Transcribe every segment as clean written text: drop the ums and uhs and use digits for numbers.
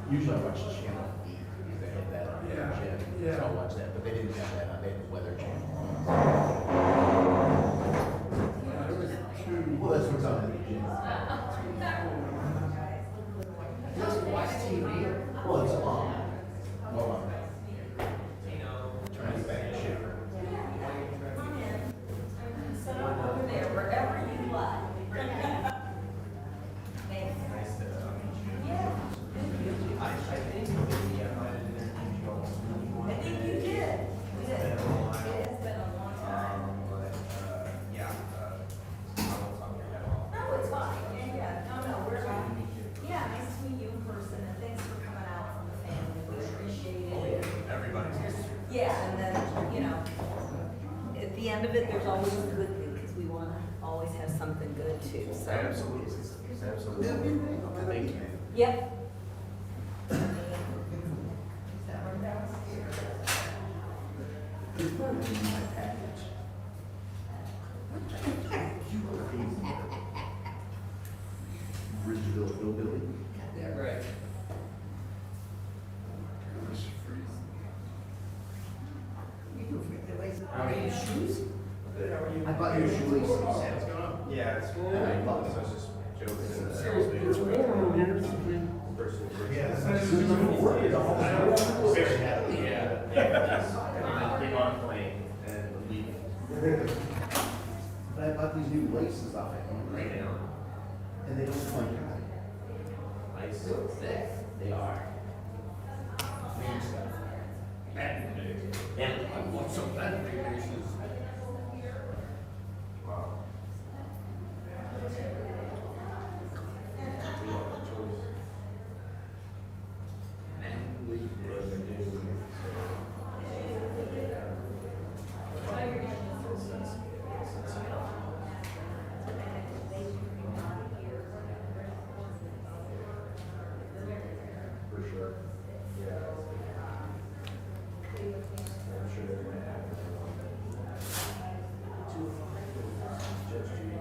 Usually I watch the channel 8 if they have that on the gym. So I'll watch that, but they didn't have that on, they had the weather channel. Well, that's what's on in the gym. Just watch TV. Well, it's on. Well, I'm trying to get back in shape. So over there, wherever you like. Nice to meet you. Yeah. I think maybe I might have been I think you did. You did. It has been a long time. Yeah, I won't talk your head off. No, it's fine. Yeah, no, we're fine. Yeah, nice to meet you in person, and thanks for coming out from the family. We appreciate it. Everybody's here. Yeah, and then, you know, at the end of it, there's always a good thing, because we want to always have something good too, so. Absolutely. Absolutely. Thank you. Yep. It's probably in my package. You are crazy. Ridgeville hillbilly. Yeah, right. How are your shoes? I bought your shoelaces. Yeah, it's cool. Yeah. I bought this, I was just joking. It's warm here. Yeah, that's very happy. Yeah. Came on plane and leaving. But I bought these new laces off at home right now. And they don't point out. Nice. Thick. They are. Man stuff. Yeah. I want some bad laces. Wow. For sure. Yeah. I'm sure they're gonna have it. Judge Judy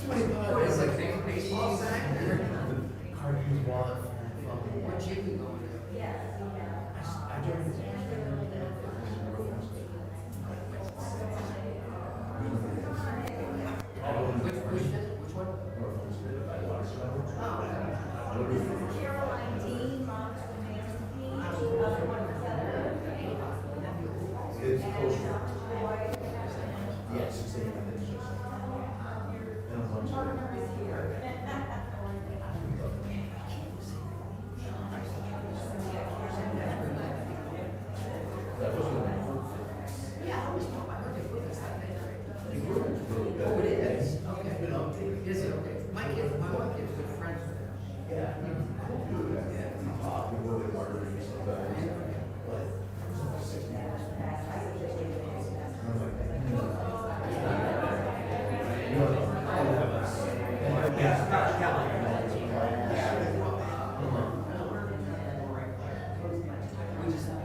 What is it, big baseball sack? Carnegie wallet What gym you going to? I joined Which one? Caroline D. It's kosher. Yes, it's in my business. And a bunch of that was really Yeah, I always thought I heard they put this on there. really good. Oh, it is? It's Okay. been updated. Is it okay? My wife is good friends with them. Yeah. We go to margaritas sometimes. But it was only 6 months. And I'm like, We just my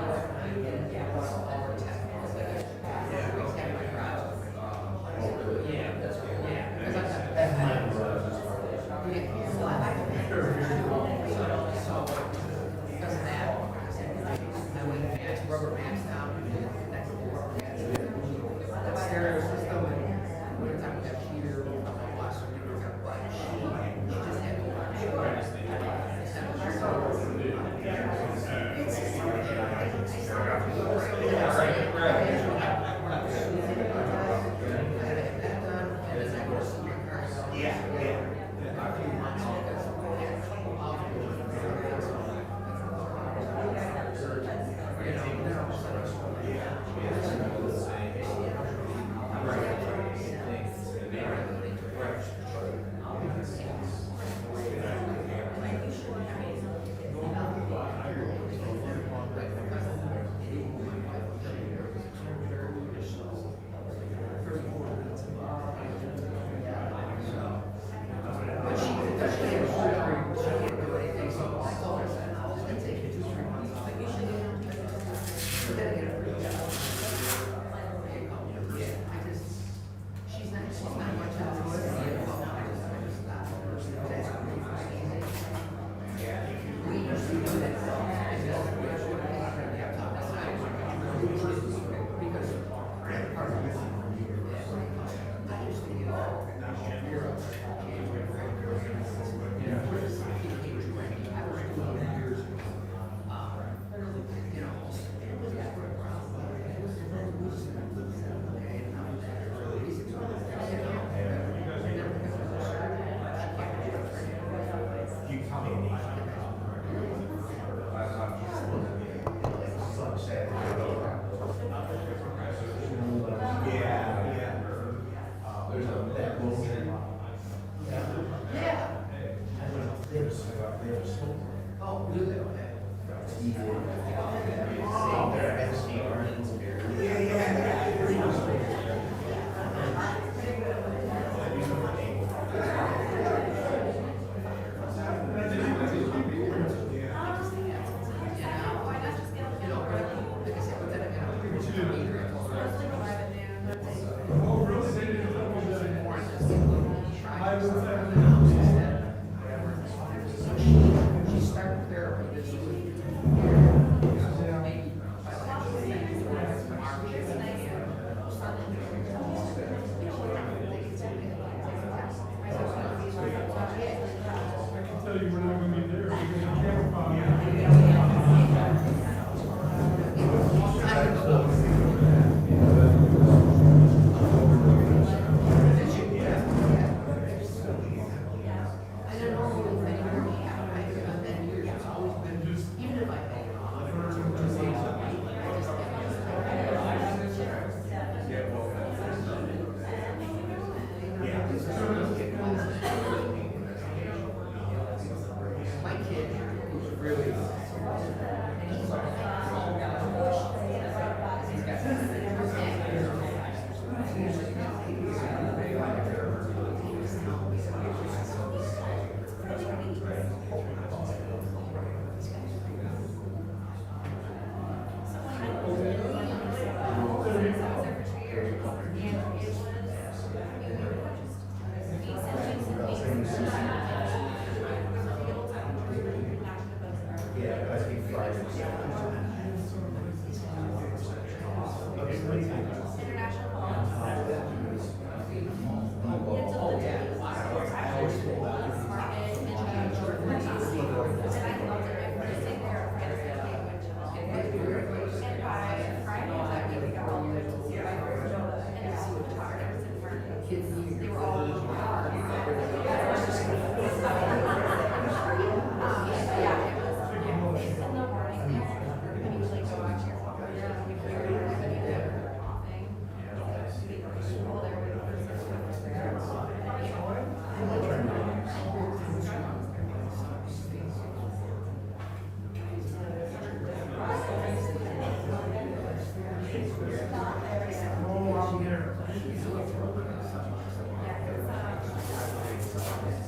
wife and I get all our tax. We always have my garage. oh, really? Yeah. That's cool. Yeah. Because I thought- That's my garage as far as. Yeah, so I like it. So, because of that, I went and rubber mats down and next door. That stereo system and winter time we have heater, washer,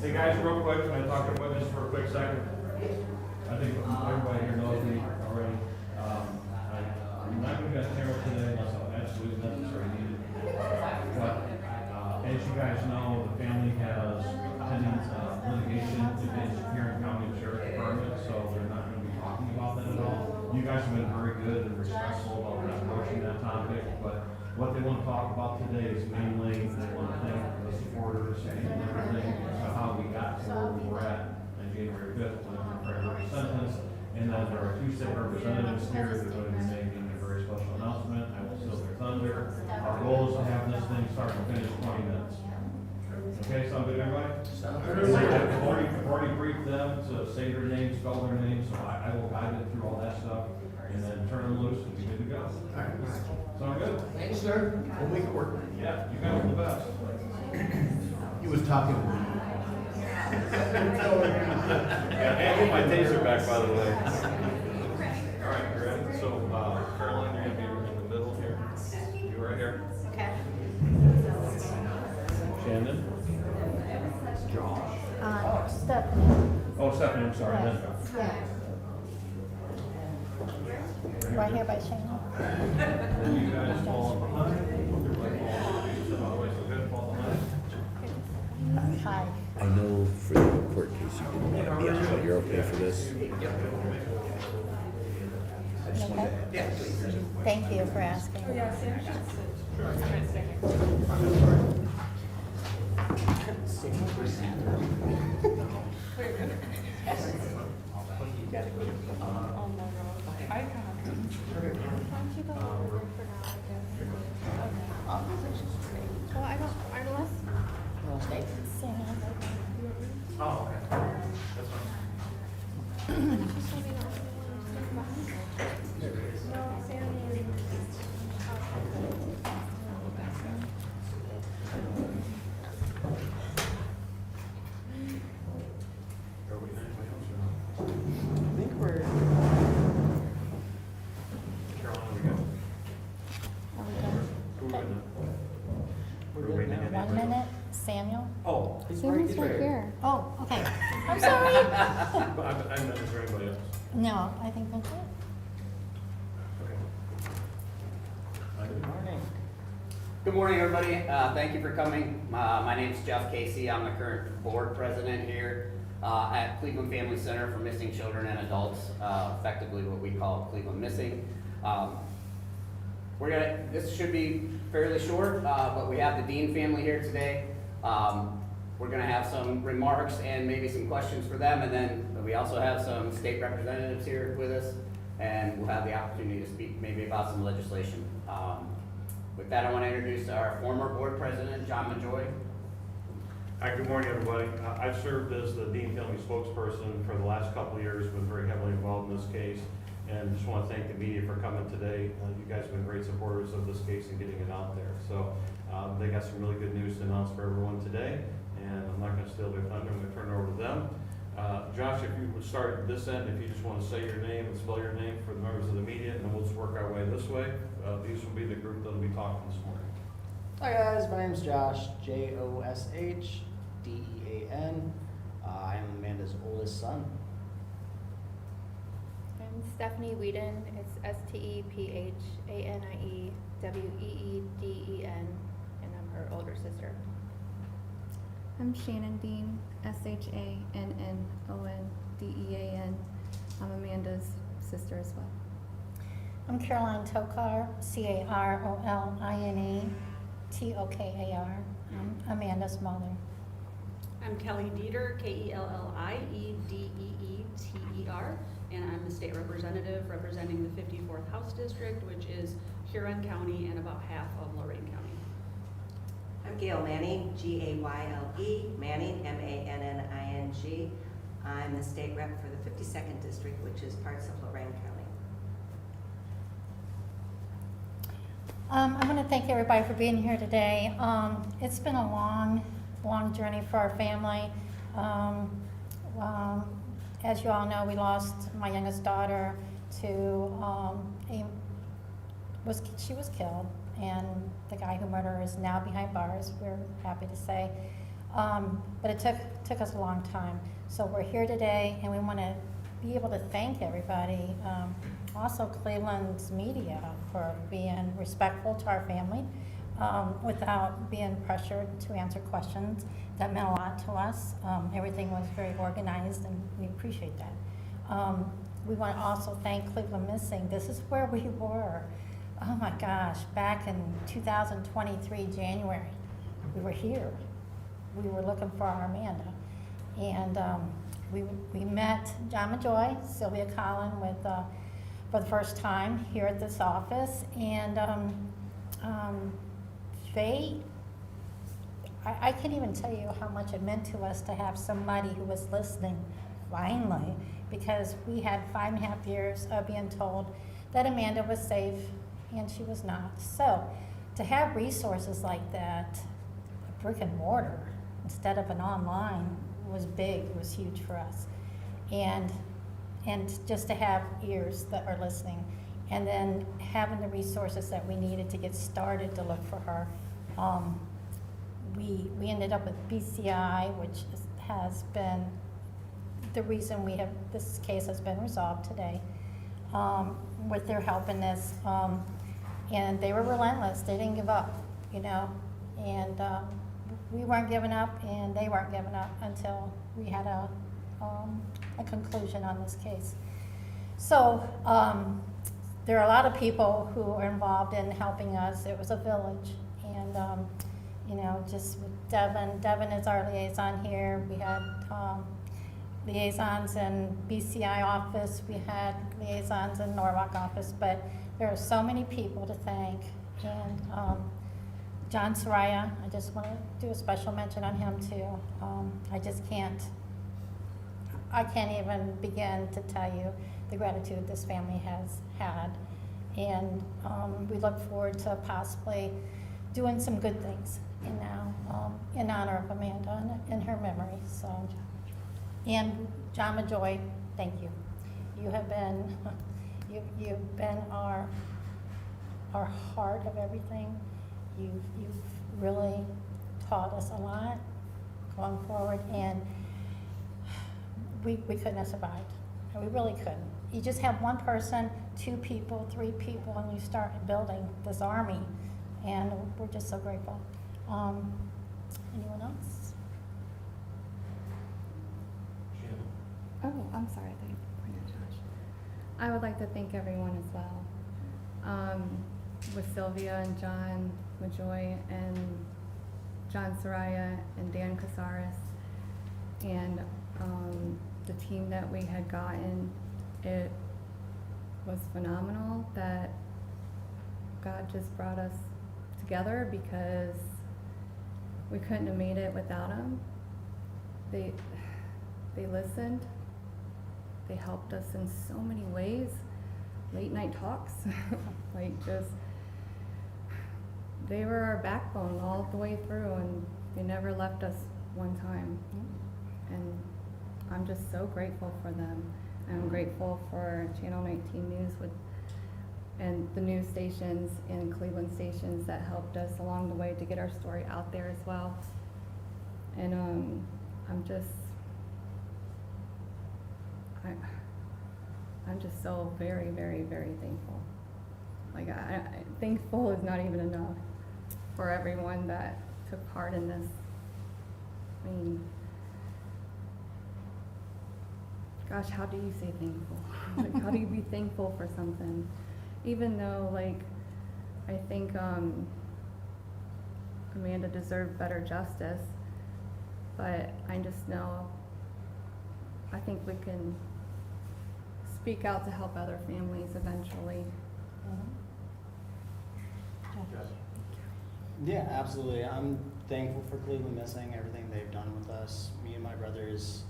Hey guys, real quick, can I talk to witness for a quick second? I think everybody here knows me already. I'm not gonna get Terrell today unless I'm absolutely necessary needed. But, as you guys know, the family has pending litigation against Huron County Sheriff's Department, so they're not gonna be talking about that at all. You guys have been very good and respectful about not approaching that topic, but what they want to talk about today is mainly, they want to thank the supporters and everything, of how we got to where we were at on January 5th when Frederick was sentenced. And then there are 2 state representatives here that are going to be making a very special announcement. I will steal their thunder. Our goal is to have this thing start and finish 20 minutes. Okay, sound good, everybody? I've already briefed them to say their names, spell their names, so I will guide them through all that stuff, and then turn them loose and be good to go. Sound good? Thanks, sir. We'll make it work. Yeah, you guys are the best. He was talking. Yeah, and my taser back, by the way. All right, you ready? So, Caroline, you're gonna be in the middle here. You right here. Okay. Shannon? Stephanie. Oh, Stephanie, I'm sorry. Then. Yeah. Right here by Shane. Then you guys fall behind. Everybody fall otherwise, so good, fall behind. Hi. I know for the court case you didn't want to be on, but you're okay for this? Okay. Thank you for asking. Well, I don't, Oh, okay. That's I think we're. We're good now. 1 minute, Samuel? Oh. Samuel's right here. Oh, okay. I'm sorry. I'm not, is there anybody else? No, I think that's it. Good morning. Good morning, everybody. Thank you for coming. My name is Jeff Casey. I'm the current board president here at Cleveland Family Center for Missing Children and Adults, effectively what we call Cleveland Missing. This should be fairly short, but we have the Dean family here today. We're gonna have some remarks and maybe some questions for them, and then we also have some state representatives here with us, and we'll have the opportunity to speak maybe about some legislation. With that, I want to introduce our former board president, John Majoy. Hi, good morning, everybody. I've served as the Dean Family spokesperson for the last couple of years, been very heavily involved in this case, and just want to thank the media for coming today. You guys have been great supporters of this case and getting it out there. So they got some really good news to announce for everyone today, and I'm not going to steal their thunder. I'm going to turn it over to them. Josh, if you would start at this end, if you just want to say your name and spell your name for the members of the media, and then we'll just work our way this way. These will be the group that will be talking this morning. Hi guys, my name's Josh, Joshdeen. I am Amanda's oldest son. I'm Stephanie Whedon. It's StephanieWeeden, and I'm her older sister. I'm Shannon Dean, ShannonDean. I'm Amanda's sister as well. I'm Caroline Tokar, CarolineTokar. I'm Amanda's mother. I'm Kelly Dieter, KELLIEDEETER, and I'm the state representative representing the 54th House District, which is Huron County and about half of Lorain County. I'm Gail Manning, Gayle, Manning, MANNING. I'm the state rep for the 52nd District, which is parts of Lorain County. I want to thank everybody for being here today. It's been a long journey for our family. As you all know, we lost my youngest daughter to she was killed, and the guy who murdered her is now behind bars. We're happy to say. But it took us a long time. So we're here today, and we want to be able to thank everybody, also Cleveland's media, for being respectful to our family without being pressured to answer questions. That meant a lot to us. Everything was very organized, and we appreciate that. We want to also thank Cleveland Missing. This is where we were. Oh my gosh, back in 2023, January, we were here. We were looking for our Amanda. And we met John Majoy, Sylvia Collin for the first time here at this office. And Faye, I can't even tell you how much it meant to us to have somebody who was listening, finally, because we had 5.5 years of being told that Amanda was safe, and she was not. So to have resources like that, brick and mortar, instead of an online, was big. It was huge for us. And just to have ears that are listening, and then having the resources that we needed to get started to look for her. We ended up with BCI, which has been the reason this case has been resolved today, with their help in this. And they were relentless. They didn't give up, and we weren't giving up, and they weren't giving up until we had a conclusion on this case. So there are a lot of people who are involved in helping us. It was a village, and just with Devin is our liaison here. We had liaisons in BCI office. We had liaisons in Norwalk office, but there are so many people to thank. And John Soraya, I just want to do a special mention on him too. I can't even begin to tell you the gratitude this family has had. And we look forward to possibly doing some good things in honor of Amanda and in her memory. So, and John Majoy, thank you. You have been, you've been our heart of everything. You've really taught us a lot going forward, and we couldn't have survived. And we really couldn't. You just have one person, 2 people, 3 people, and you start building this army, and we're just so grateful. Anyone else? Oh, I'm sorry, I thought you pointed at Josh. I would like to thank everyone as well. With Sylvia and John Majoy and John Soraya and Dan Casares and the team that we had gotten, it was phenomenal that God just brought us together, because we couldn't have made it without them. They listened. They helped us in so many ways. Late night talks, they were our backbone all the way through, and they never left us one time. And I'm just so grateful for them. I'm grateful for Channel 19 News and the news stations and Cleveland stations that helped us along the way to get our story out there as well. And I'm just so very, very, very thankful. Thankful is not even enough for everyone that took part in this. I mean, gosh, how do you say thankful? How do you be thankful for something? Even though, I think Amanda deserved better justice, but I just know, I think we can speak out to help other families eventually. Yeah, absolutely. I'm thankful for Cleveland Missing, everything they've done with us. Me and my brothers,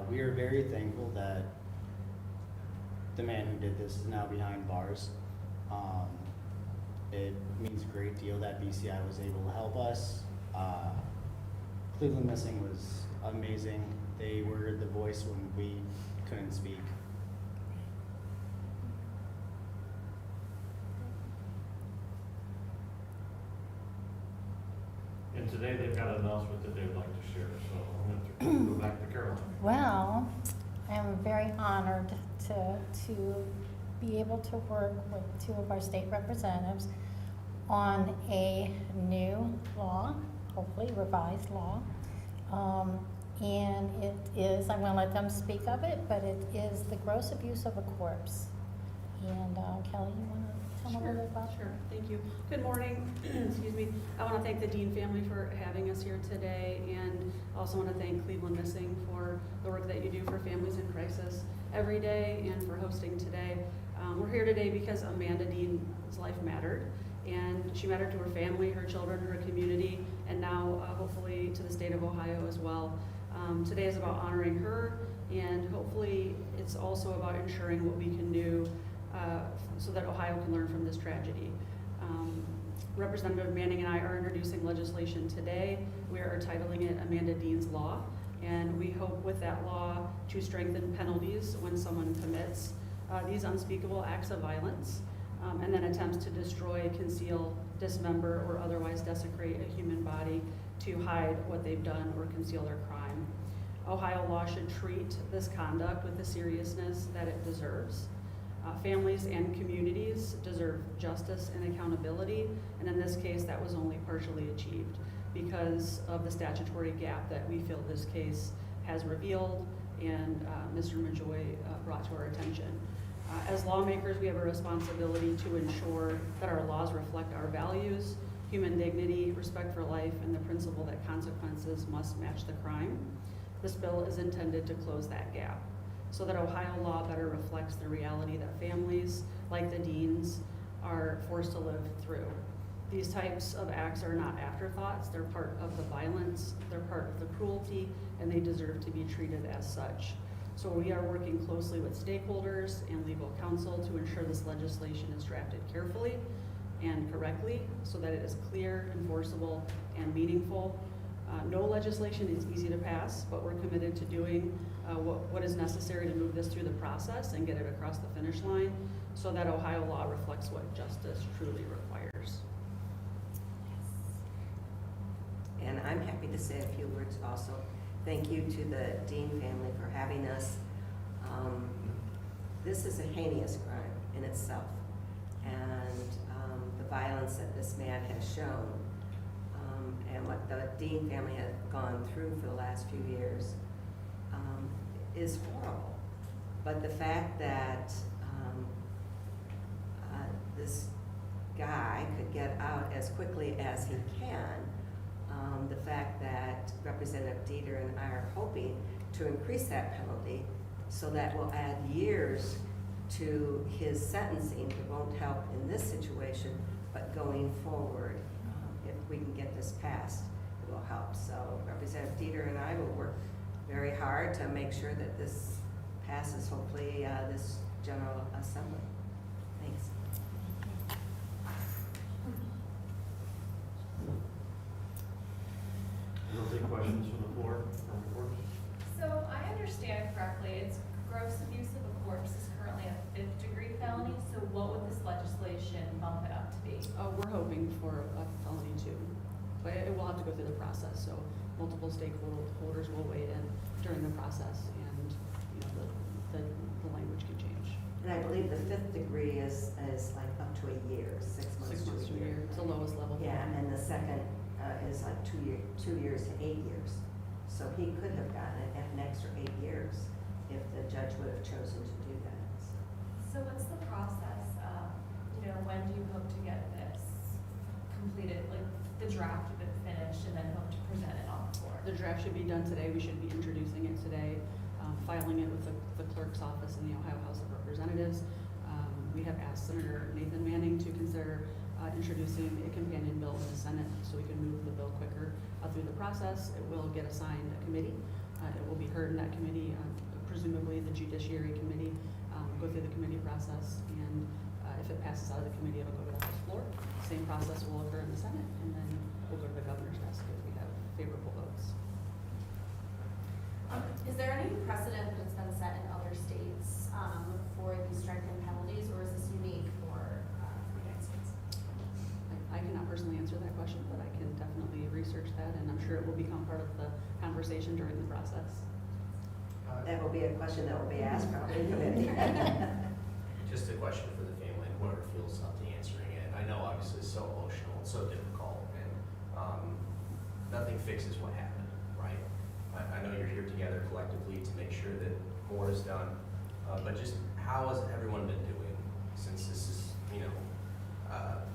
we are very thankful that the man who did this is now behind bars. It means a great deal that BCI was able to help us. Cleveland Missing was amazing. They were the voice when we couldn't speak. And today they've got an announcement that they would like to share, so I'm going to go back to Caroline. Well, I'm very honored to be able to work with two of our state representatives on a new law, hopefully revised law. And it is, I'm gonna let them speak of it, but it is the gross abuse of a corpse. And Kelly, you wanna tell them a little bit about that? Sure, thank you. Good morning, excuse me. I want to thank the Dean family for having us here today, and also want to thank Cleveland Missing for the work that you do for families in crisis every day and for hosting today. We're here today because Amanda Dean's life mattered, and she mattered to her family, her children, her community, and now hopefully to the state of Ohio as well. Today is about honoring her, and hopefully it's also about ensuring what we can do so that Ohio can learn from this tragedy. Representative Manning and I are introducing legislation today. We are titling it Amanda Dean's Law, and we hope with that law to strengthen penalties when someone commits these unspeakable acts of violence, and then attempts to destroy, conceal, dismember, or otherwise desecrate a human body to hide what they've done or conceal their crime. Ohio law should treat this conduct with the seriousness that it deserves. Families and communities deserve justice and accountability, and in this case, that was only partially achieved because of the statutory gap that we feel this case has revealed and Mr. Majoy brought to our attention. As lawmakers, we have a responsibility to ensure that our laws reflect our values, human dignity, respect for life, and the principle that consequences must match the crime. This bill is intended to close that gap so that Ohio law better reflects the reality that families, like the Deans, are forced to live through. These types of acts are not afterthoughts, they're part of the violence, they're part of the cruelty, and they deserve to be treated as such. So we are working closely with stakeholders and legal counsel to ensure this legislation is drafted carefully and correctly so that it is clear, enforceable, and meaningful. No legislation is easy to pass, but we're committed to doing what is necessary to move this through the process and get it across the finish line so that Ohio law reflects what justice truly requires. And I'm happy to say a few words also. Thank you to the Dean family for having us. This is a heinous crime in itself, and the violence that this man has shown and what the Dean family has gone through for the last few years is horrible. But the fact that this guy could get out as quickly as he can, the fact that Representative Dieter and I are hoping to increase that penalty so that will add years to his sentencing. It won't help in this situation, but going forward, if we can get this passed, it will help. So Representative Dieter and I will work very hard to make sure that this passes, hopefully, this General Assembly. Thanks. We'll take questions from the floor, from reporters. So I understand correctly, it's gross abuse of a corpse is currently a 5th degree felony, so what would this legislation bump it up to be? We're hoping for a felony too, but it will have to go through the process, so multiple stakeholders will weigh in during the process, and the language can change. And I believe the 5th degree is like up to a year, 6 months 6 months to a year. It's the lowest level. Yeah, and the second is like 2 years to 8 years. So he could have gotten an extra 8 years if the judge would have chosen to do that. So what's the process, when do you hope to get this completed, like the draft of it finished and then hope to present it on the floor? The draft should be done today. We should be introducing it today, filing it with the clerk's office in the Ohio House of Representatives. We have asked Senator Nathan Manning to consider introducing a companion bill in the Senate so we can move the bill quicker through the process. It will get assigned a committee. It will be heard in that committee, presumably the Judiciary Committee, go through the committee process, and if it passes out of the committee, it'll go to the House floor. Same process will occur in the Senate, and then we'll go to the governor's desk if we have favorable votes. Is there any precedent that's been set in other states for these strengthened penalties, or is this unique for the United States? I cannot personally answer that question, but I can definitely research that sure it will become part of the conversation during the process. That will be a question that will be asked probably in committee. Just a question for the family, whoever feels something answering it. I know obviously it's so emotional, it's so difficult, and nothing fixes what happened, right? I know you're here together collectively to make sure that more is done, but just how has everyone been doing since this is,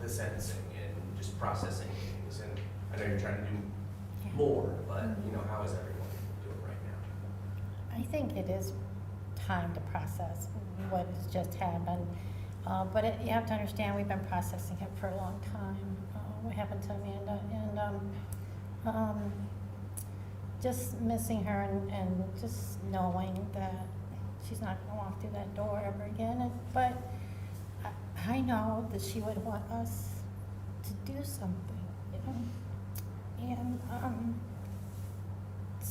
the sentencing and just processing things? And I know you're trying to do more, but how is everyone doing right now? I think it is time to process what has just happened. But you have to understand, we've been processing it for a long time, what happened to Amanda. And just missing her and just knowing that she's not going to walk through that door ever again. But I know that she would want us to do something, and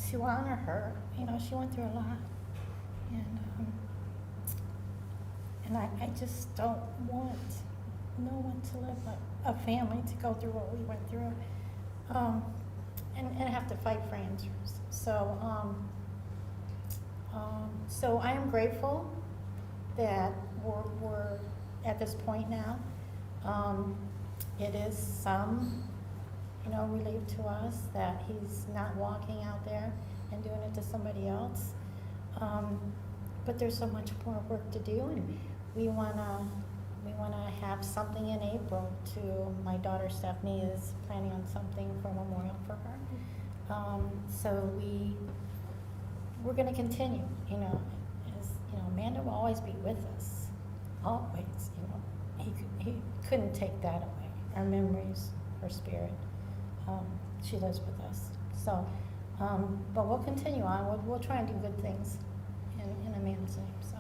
to honor her. She went through a lot, and I just don't want no one to live like a family to go through what we went through, and have to fight for answers. So I am grateful that we're at this point now. It is some, relief to us that he's not walking out there and doing it to somebody else. But there's so much more work to do, and we wanna have something in April. My daughter Stephanie is planning on something for a memorial for her. So we're gonna continue. Amanda will always be with us, always. He couldn't take that away. Our memories, her spirit. She lives with us. So, but we'll continue on. We'll try and do good things in Amanda's name. So.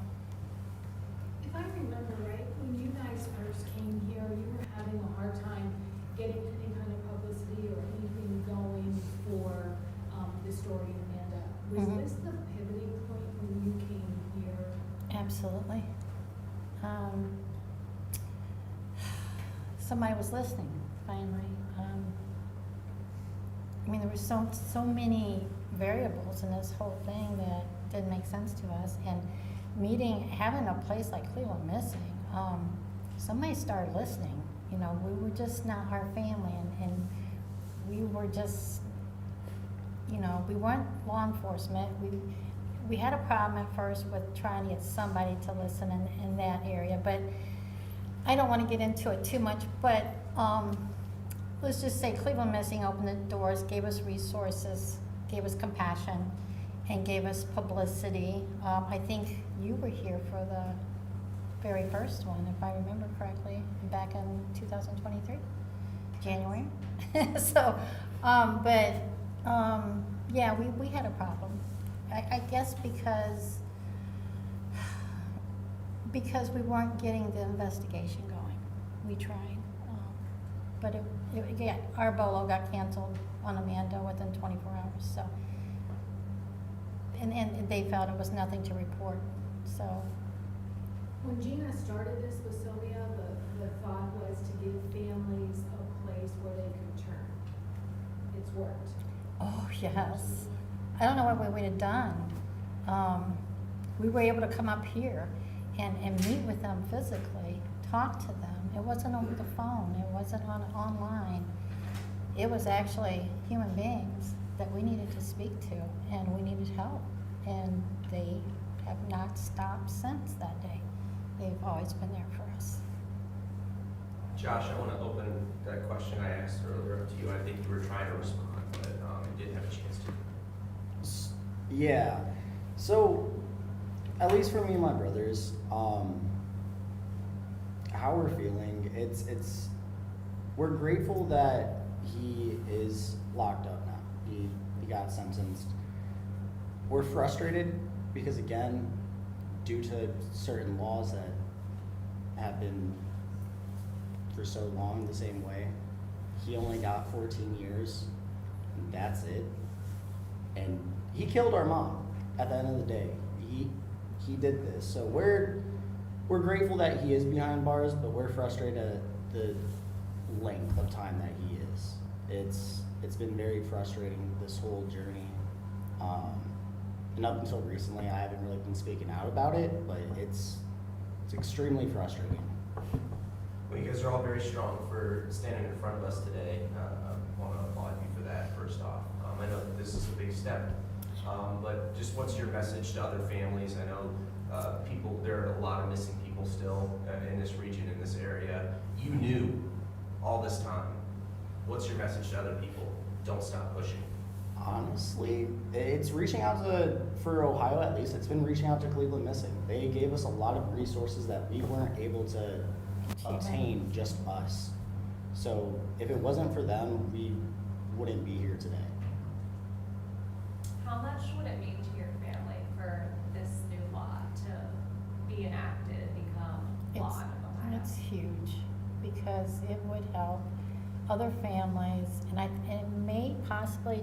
If I remember right, when you guys first came here, you were having a hard time getting any kind of publicity or anything going for the story of Amanda. Was this the pivoting point when you came here? Absolutely. Somebody was listening, finally. There were so many variables in this whole thing that didn't make sense to us. And having a place like Cleveland Missing, somebody started listening. We were just not our family, and we were just, we weren't law enforcement. We had a problem at first with trying to get somebody to listen in that area, but I don't want to get into it too much, but let's just say Cleveland Missing opened the doors, gave us resources, gave us compassion, and gave us publicity. I think you were here for the very first one, if I remember correctly, back in 2023, January. So, yeah, we had a problem. I guess because we weren't getting the investigation going. We tried, but our bolo got canceled on Amanda within 24 hours. So, and they felt it was nothing to report. So, when Gina started this with Sylvia, the thought was to give families a place where they could turn. It's worked. Oh yes, I don't know what we would have done. We were able to come up here and meet with them physically, talk to them. It wasn't over the phone. It wasn't online. It was actually human beings that we needed to speak to, and we needed help. And they have not stopped since that day. They've always been there for us. Josh, I want to open that question I asked earlier up to you. I think you were trying to respond, but you didn't have a chance to. Yeah. So, at least for me and my brothers, how we're feeling, we're grateful that he is locked up now. He got sentenced. We're frustrated because, again, due to certain laws that have been for so long the same way, he only got 14 years, and that's it. And he killed our mom at the end of the day. He did this. So we're grateful that he is behind bars, but we're frustrated at the length of time that he is. It's been very frustrating, this whole journey. And up until recently, I haven't really been speaking out about it, but it's extremely frustrating. Well, you guys are all very strong for standing in front of us today. I want to applaud you for that, first off. I know that this is a big step, but just what's your message to other families? I know there are a lot of missing people still in this region, in this area. You knew all this time. What's your message to other people? Don't stop pushing. Honestly, it's reaching out for Ohio at least, it's been reaching out to Cleveland Missing. They gave us a lot of resources that we weren't able to obtain, just us. So if it wasn't for them, we wouldn't be here today. How much would it mean to your family for this new law to be enacted and become law in Ohio? It's huge, because it would help other families, and it may possibly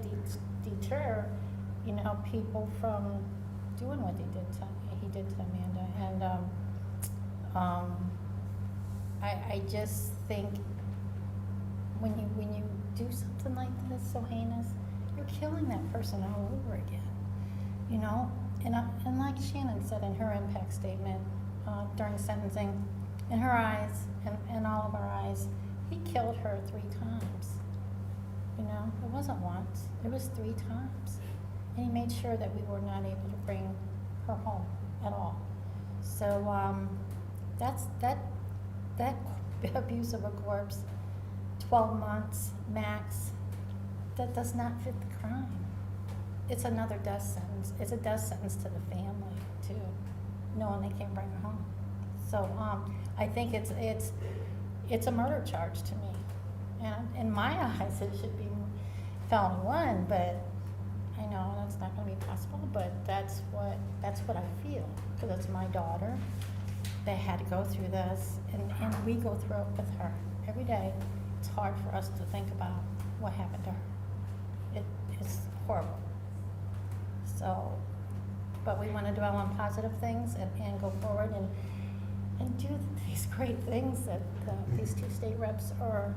deter, people from doing what he did to Amanda. And I just think when you do something like this so heinous, you're killing that person all over again, And like Shannon said in her impact statement during sentencing, in her eyes and all of our eyes, he killed her 3 times. It wasn't once, it was 3 times. And he made sure that we were not able to bring her home at all. So that abuse of a corpse, 12 months max, that does not fit the crime. It's another death sentence. It's a death sentence to the family too, knowing they can't bring her home. So I think it's a murder charge to me. And in my eyes, it should be felony 1, but I know that's not going to be possible, but that's what I feel, because it's my daughter that had to go through this, and we go through it with her every day. It's hard for us to think about what happened to her. It's horrible. So, but we want to dwell on positive things and go forward and do these great things that these 2 state reps are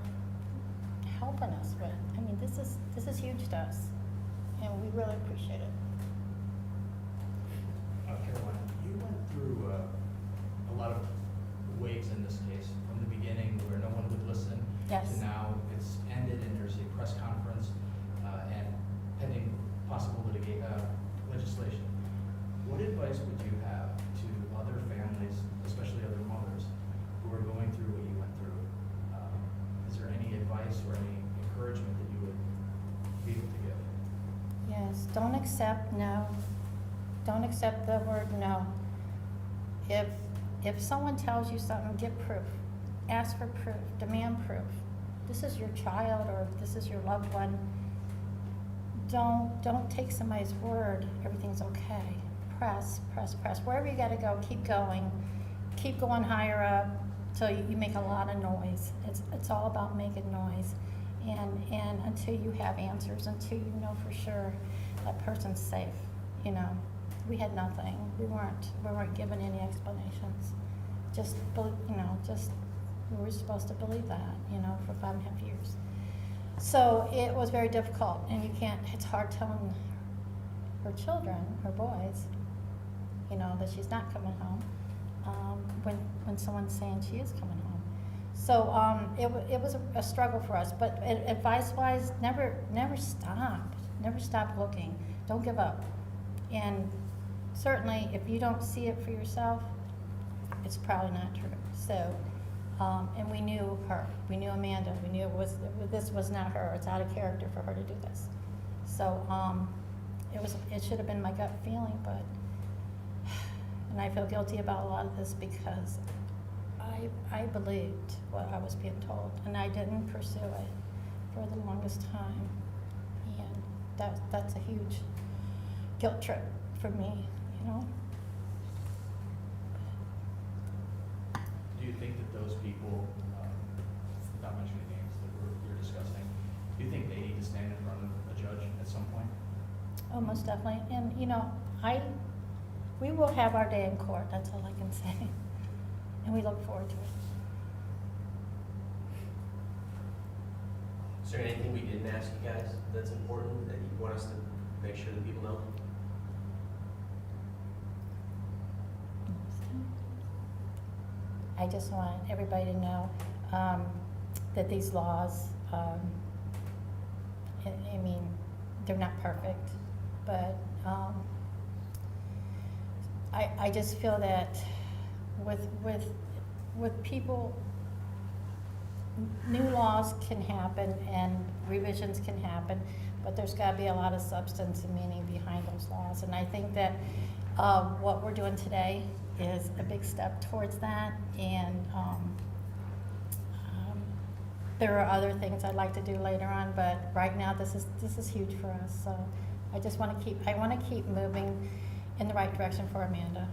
helping us with. I mean, this is huge to us, and we really appreciate it. Caroline, you went through a lot of waves in this case, from the beginning where no one would listen, Yes. to now it's ended and there's a press conference and pending possible legislation. What advice would you have to other families, especially other mothers, who are going through what you went through? Is there any advice or any encouragement that you would be able to give? Yes, don't accept no. Don't accept the word no. If someone tells you something, get proof. Ask for proof, demand proof. This is your child or this is your loved one. Don't take somebody's word, everything's okay. Press. Wherever you gotta go, keep going. Keep going higher up till you make a lot of noise. It's all about making noise. And until you have answers, until you know for sure that person's safe, We had nothing. We weren't given any explanations. Just we were supposed to believe that, for 5.5 years. So it was very difficult, and it's hard telling her children, her boys, that she's not coming home, when someone's saying she is coming home. So it was a struggle for us, but advice-wise, never stop looking. Don't give up. And certainly, if you don't see it for yourself, it's probably not true. So, and we knew her. We knew Amanda. We knew this was not her. It's out of character for her to do this. So, it should have been my gut feeling, but, and I feel guilty about a lot of this because I believed what I was being told, and I didn't pursue it for the longest time. And that's a huge guilt trip for me, Do you think that those people, not mentioning names that we're discussing, do you think they need to stand in front of a judge at some point? Oh, most definitely. And, we will have our day in court, that's all I can say. And we look forward to it. there anything we didn't ask you guys that's important that you want us to make sure that people know? I just want everybody to know that these laws, I mean, they're not perfect, but I just feel that with people, new laws can happen and revisions can happen, but there's got to be a lot of substance and meaning behind those laws. And I think that what we're doing today is a big step towards that. And there are other things I'd like to do later on, but right now this is huge for us. So I just want to keep moving in the right direction for Amanda.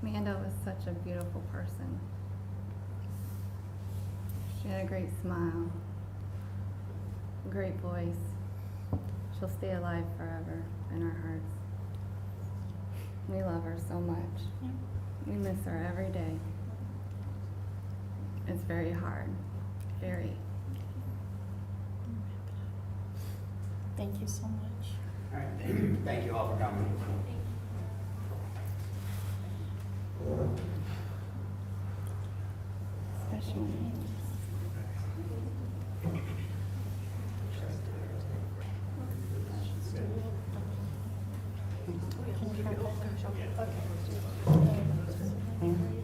Amanda was such a beautiful person. She had a great smile, a great voice. She'll stay alive forever in our hearts. We love her so much. Yeah. We miss her every day. It's very hard, very. Thank you so much. All right, thank you. Thank you all for coming. Special needs. Okay.